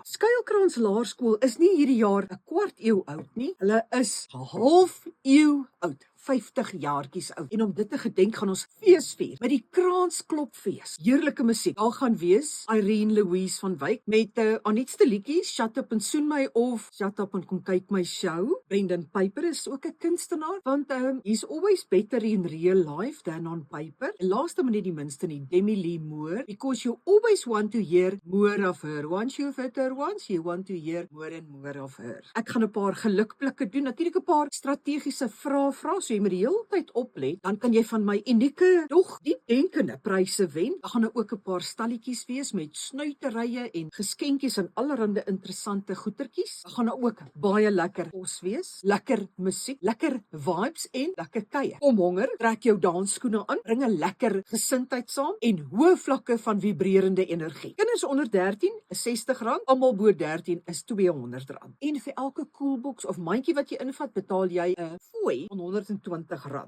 Skuilkrans Laerskool is nie hierdie jaar 'n kwart eeu oud nie. Hulle is 'n half eeu oud. 50 jaartjies oud. En om dit te gedenk gaan ons fees vier met die Kransklopfees. Heerlike musiek. Daar gaan wees Irene Louise van Wyk met 'n nuutste liedjies, Shut Up and Soen My of Shut Up and Kom Kyk My Show. Brendan Piper is ook 'n kunstenaar want he's always better in real life than on paper. En laaste maar nie die minste nie, Demi Lee Moore, because you always want to hear more of her. Once you've heard her once, you want to hear more and more of her. Ek gaan 'n paar gelukblikke doen, natuurlik 'n paar strategiese vrae vra, so jy moet die hele tyd oplet, dan kan jy van my unieke, dog diepdenkende pryse wen. Daar gaan ook 'n paar stalletjies wees met snuiterye en geskenkies en allerlei interessante goetertjies. Daar gaan ook baie lekker kos wees, lekker musiek, lekker vibes en lekker kuier. Kom honger, trek jou dansskoene aan, bring 'n lekker gesindheid saam en hoë vlakke van vibrerende energie. Kinders onder 13 is R60, almal bo 13 is R200. En vir elke koelbox of mandjie wat jy invat, betaal jy 'n fooi van R120,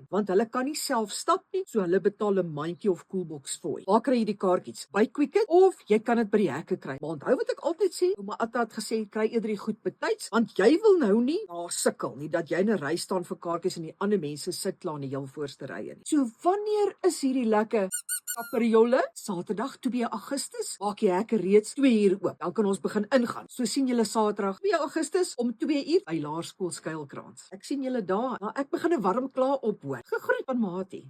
want hulle kan nie self stap nie, so hulle betaal 'n mandjie of koelbox fooi. Waar kry jy die kaartjies? By Quicket of jy kan dit by die hekke kry. Maar onthou wat ek altyd sê, ouma Atta het gesê, kry eerder die goed betyds, want jy wil nou nie daar sukkel nie, dat jy in 'n ry staan vir kaartjies en die ander mense sit klaar in die heel voorste rye nie. So wanneer is hierdie lekker Kaperiolle? Saterdag 2 Augustus, maak die hekke reeds 2 uur oop. Dan kan ons begin ingaan. So sien julle Saterdag 2 Augustus om 2 uur by Laerskool Skuilkrans. Ek sien julle daar. Maar ek begin 'n warm klaar ophoor. Gegroet van Matie.